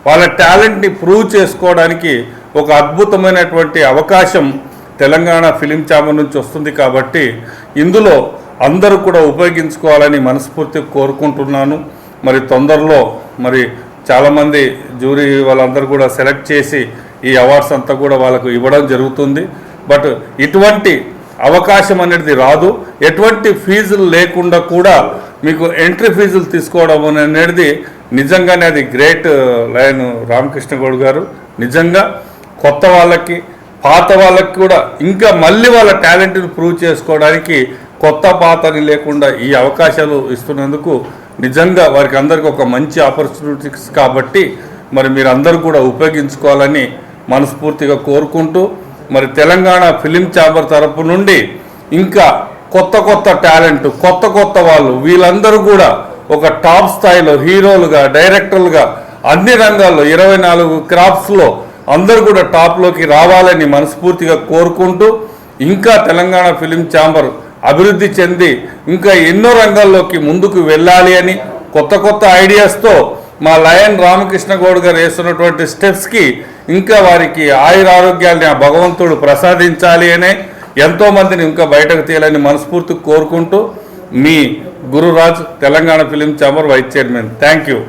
వాళ్ళ టాలెంట్ని ప్రూవ్ చేసుకోవడానికి ఒక అద్భుతమైనటువంటి అవకాశం తెలంగాణ ఫిలిం ఛాంబర్ నుంచి వస్తుంది. కాబట్టి ఇందులో అందరూ కూడా ఉపయోగించుకోవాలని మనస్ఫూర్తిగా కోరుకుంటున్నాను. మరి తొందరలో మరి చాలామంది జ్యూరీ వాళ్ళందరూ కూడా సెలెక్ట్ చేసి ఈ అవార్డ్స్ అంతా కూడా వాళ్ళకు ఇవ్వడం జరుగుతుంది. బట్ ఇటువంటి అవకాశం అనేది రాదు. ఎటువంటి ఫీజులు లేకుండా కూడా మీకు ఎంట్రీ ఫీజులు తీసుకోవడం అనేది నిజంగానే అది గ్రేట్ లయన్ రామకృష్ణ గౌడ్ గారు. నిజంగా కొత్త వాళ్ళకి పాత వాళ్ళకి కూడా ఇంకా మళ్ళీ వాళ్ళ టాలెంట్ని ప్రూవ్ చేసుకోవడానికి కొత్త పాతని లేకుండా ఈ అవకాశాలు ఇస్తున్నందుకు నిజంగా వారికి అందరికీ ఒక మంచి ఆపర్చునిటీస్. కాబట్టి మరి మీరు అందరూ కూడా ఉపయోగించుకోవాలని మనస్ఫూర్తిగా కోరుకుంటూ మరి తెలంగాణ ఫిలిం ఛాంబర్ తరపు నుండి ఇంకా కొత్త టాలెంట్ కొత్త వాళ్ళు వీళ్ళందరూ కూడా ఒక టాప్ స్థాయిలో హీరోలుగా డైరెక్టర్లుగా అన్ని రంగాల్లో 24 క్రాఫ్ట్స్లో అందరూ కూడా టాప్లోకి రావాలని మనస్ఫూర్తిగా కోరుకుంటూ ఇంకా తెలంగాణ ఫిలిం ఛాంబర్ అభివృద్ధి చెంది ఇంకా ఎన్నో రంగాల్లోకి ముందుకు వెళ్ళాలి అని కొత్త ఐడియాస్తో మా లయన్ రామకృష్ణ గౌడ్ గారు వేస్తున్నటువంటి స్టెప్స్కి ఇంకా వారికి ఆయురారోగ్యాలని ఆ భగవంతుడు ప్రసాదించాలి అనే ఎంతోమందిని ఇంకా బయటకు తీయాలని మనస్ఫూర్తిగా కోరుకుంటూ మీ Gururaj Telangana film chamber vice chairman. Thank you.